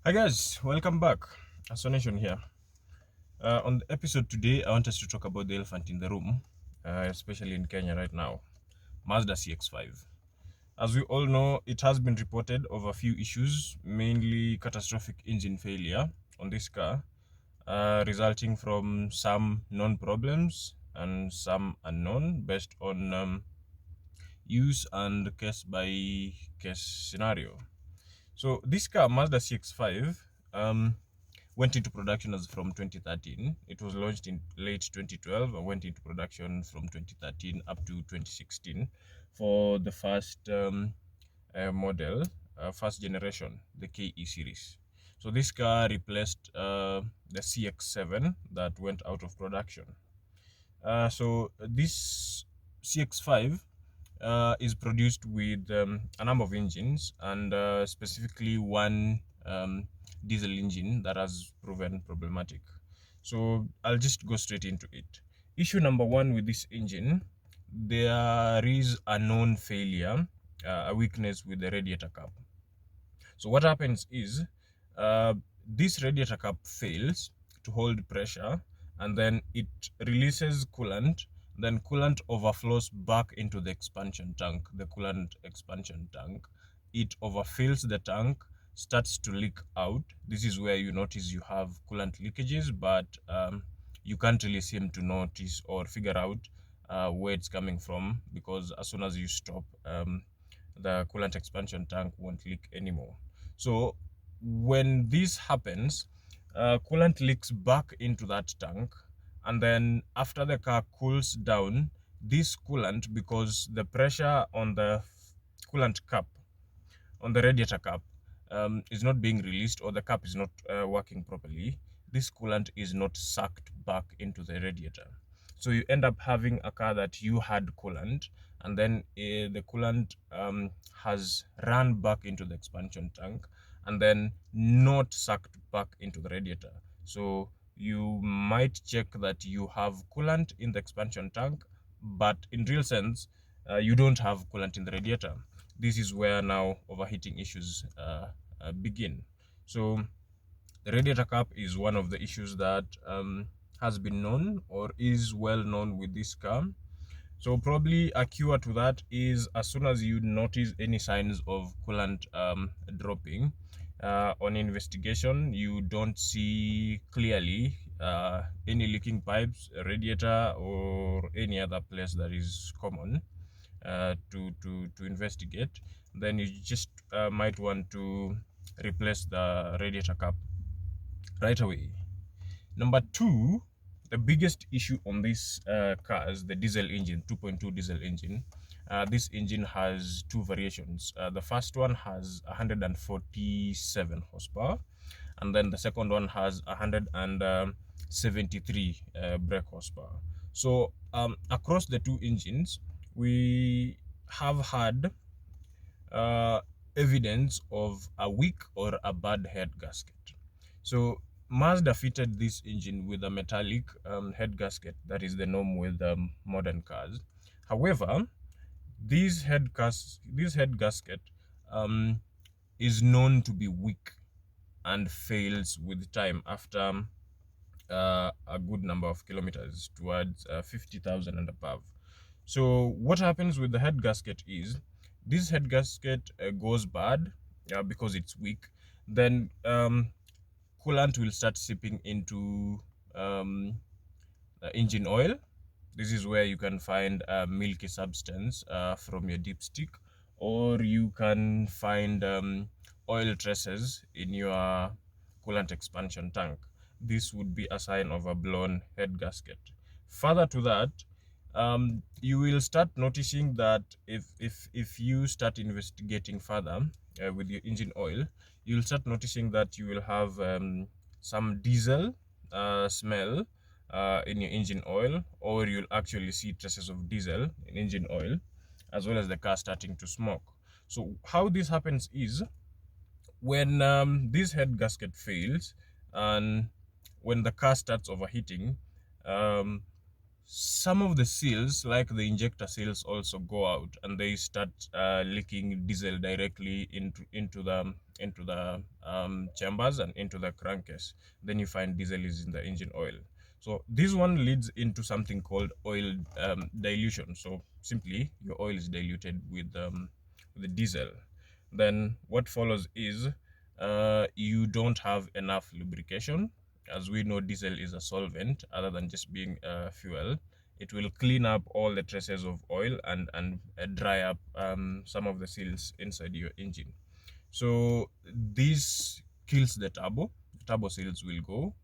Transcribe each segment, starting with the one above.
Hi guys, welcome back. Astonation here. On the episode today, I want us to talk about the elephant in the room, especially in Kenya right now, Mazda CX5. As we all know, it has been reported of a few issues, mainly catastrophic engine failure on this car, resulting from some known problems and some unknown based on use and case-by-case scenario. So this car, Mazda CX5, went into production as from 2013. It was launched in late 2012 and went into production from 2013 up to 2016 for the first model, first generation, the KE series. So this car replaced the CX7 that went out of production. So this CX5 is produced with a number of engines and specifically one diesel engine that has proven problematic. So I'll just go straight into it. Issue number one with this engine, there is a known failure, a weakness with the radiator cap. So what happens is this radiator cap fails to hold pressure, and then it releases coolant. Then coolant overflows back into the expansion tank, the coolant expansion tank. It overfills the tank, starts to leak out. This is where you notice you have coolant leakages, but you can't really seem to notice or figure out where it's coming from, because as soon as you stop, the coolant expansion tank won't leak anymore. So when this happens, coolant leaks back into that tank, and then after the car cools down, this coolant, because the pressure on the coolant cap, on the radiator cap, is not being released, or the cap is not working properly, this coolant is not sucked back into the radiator. So you end up having a car that you had coolant, and then the coolant has run back into the expansion tank and then not sucked back into the radiator. So you might check that you have coolant in the expansion tank, but in real sense, you don't have coolant in the radiator. This is where now overheating issues begin. So the radiator cap is one of the issues that has been known or is well known with this car. So probably a cure to that is, as soon as you notice any signs of coolant dropping, on investigation, you don't see clearly any leaking pipes, radiator, or any other place that is common to investigate, then you just might want to replace the radiator cap right away. Number two, the biggest issue on this car is the diesel engine, 2.2 diesel engine. This engine has two variations. The first one has 147 horsepower, and then the second one has 173 brake horsepower. So across the two engines, we have had evidence of a weak or a bad head gasket. So Mazda fitted this engine with a metallic head gasket that is the norm with modern cars. However, this head gasket is known to be weak and fails with time after a good number of kilometers, towards 50,000 and above. So what happens with the head gasket is, this head gasket goes bad because it's weak. Then coolant will start seeping into engine oil. This is where you can find a milky substance from your dipstick, or you can find oil traces in your coolant expansion tank. This would be a sign of a blown head gasket. Further to that, you will start noticing that if you start investigating further with your engine oil, you'll start noticing that you will have some diesel smell in your engine oil, or you'll actually see traces of diesel in engine oil, as well as the car starting to smoke. So how this happens is, when this head gasket fails and when the car starts overheating, some of the seals, like the injector seals, also go out, and they start leaking diesel directly into the the chambers and into the crankcase. Then you find diesel is in the engine oil. So this one leads into something called oil dilution. So simply your oil is diluted with the diesel. Then what follows is you don't have enough lubrication. As we know, diesel is a solvent other than just being fuel. It will clean up all the traces of oil and dry up some of the seals inside your engine. So this kills the turbo. The turbo seals will go.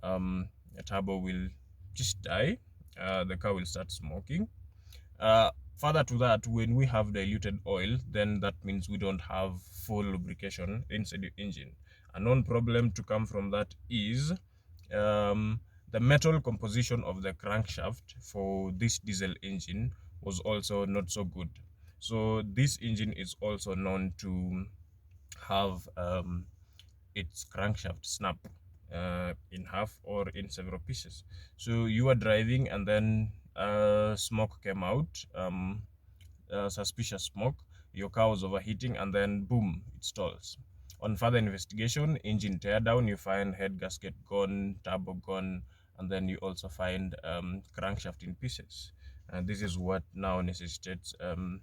The turbo will just die. The car will start smoking. Further to that, when we have diluted oil, then that means we don't have full lubrication inside the engine. A known problem to come from that is the metal composition of the crankshaft for this diesel engine was also not so good. So this engine is also known to have its crankshaft snap in half or in several pieces. So you are driving and then smoke came out, suspicious smoke. Your car was overheating and then boom, it stalls. On further investigation, engine teardown, you find head gasket gone, turbo gone, and then you also find crankshaft in pieces. And this is what now necessitates an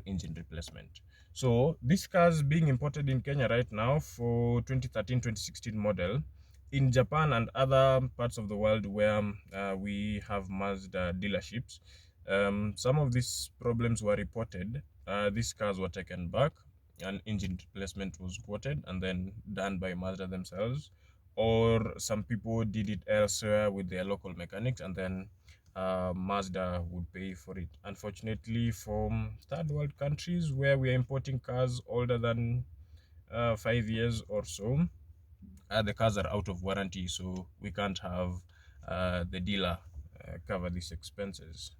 engine replacement. So this car is being imported in Kenya right now for 2013-2016 model. In Japan and other parts of the world where we have Mazda dealerships, some of these problems were reported. These cars were taken back, an engine replacement was quoted and then done by Mazda themselves, or some people did it elsewhere with their local mechanics, and then Mazda would pay for it. Unfortunately, from third world countries where we are importing cars older than 5 years or so, the cars are out of warranty, so we can't have the dealer cover these expenses.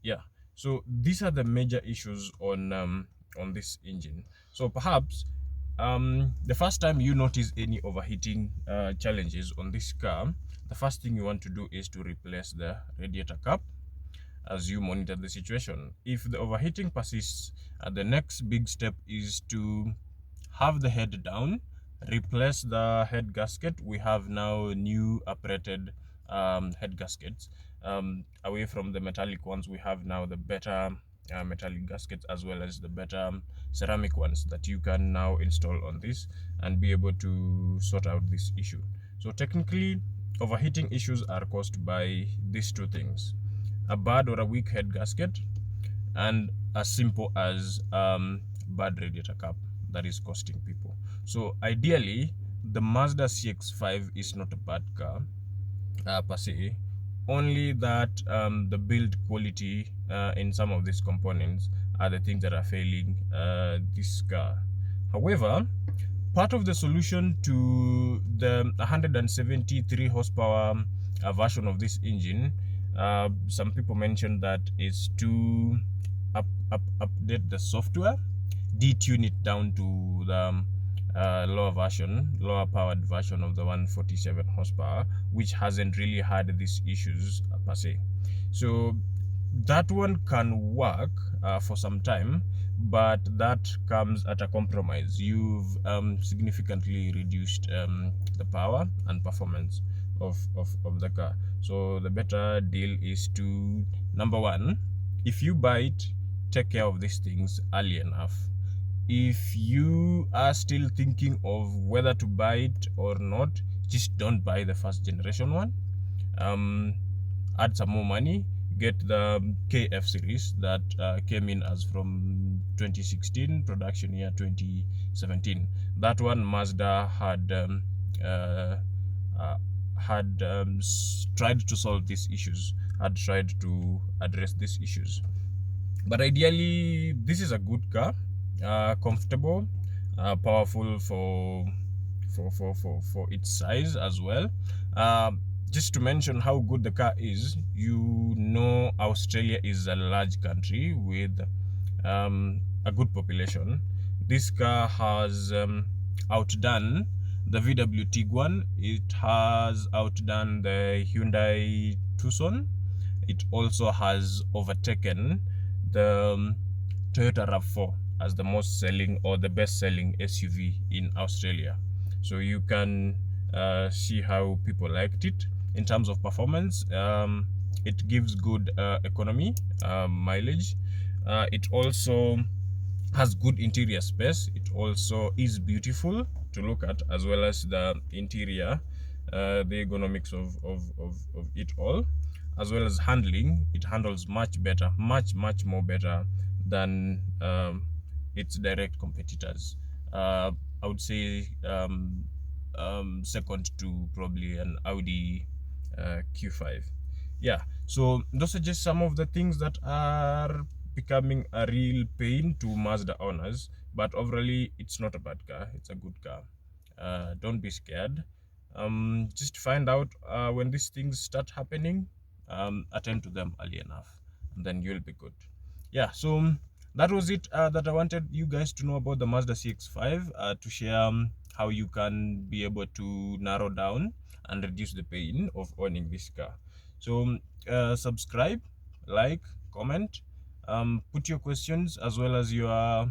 Yeah, so these are the major issues on this engine. So perhaps the first time you notice any overheating challenges on this car, the first thing you want to do is to replace the radiator cap as you monitor the situation. If the overheating persists, the next big step is to have the head down, replace the head gasket. We have now new operated head gaskets. Away from the metallic ones, we have now the better metallic gaskets as well as the better ceramic ones that you can now install on this and be able to sort out this issue. So technically, overheating issues are caused by these two things: a bad or a weak head gasket, and as simple as bad radiator cap that is costing people. So ideally, the Mazda CX5 is not a bad car per se, only that the build quality in some of these components are the things that are failing this car. However, part of the solution to the 173 horsepower version of this engine, some people mentioned that is to update the software, detune it down to the lower powered version of the 147 horsepower, which hasn't really had these issues per se. So that one can work for some time, but that comes at a compromise. You've significantly reduced the power and performance of the car. So the better deal is to, number one, if you buy it, take care of these things early enough. If you are still thinking of whether to buy it or not, just don't buy the first generation one. Add some more money, get the KF series that came in as from 2016, production year 2017. That one Mazda had tried to solve these issues, had tried to address these issues. But ideally, this is a good car. Comfortable, powerful for its size as well. Just to mention how good the car is, you know, Australia is a large country with a good population. This car has outdone the VW Tiguan. It has outdone the Hyundai Tucson. It also has overtaken the Toyota RAV4. as the most selling or the best selling SUV in Australia. So you can see how people liked it. In terms of performance, it gives good economy, mileage. It also has good interior space. It also is beautiful to look at, as well as the interior, the ergonomics of it all, as well as handling. It handles much better, much more better than its direct competitors. I would say second to probably an Audi Q5. Yeah, so those are just some of the things that are becoming a real pain to Mazda owners, but overall it's not a bad car, it's a good car. Don't be scared. Just find out when these things start happening, attend to them early enough, and then you'll be good. Yeah, so that was it that I wanted you guys to know about the Mazda CX5, to share how you can be able to narrow down and reduce the pain of owning this car. So subscribe, like, comment, put your questions as well as your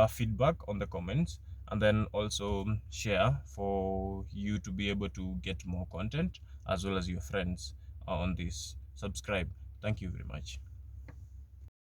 feedback on the comments, and then also share for you to be able to get more content, as well as your friends on this. Subscribe. Thank you very much.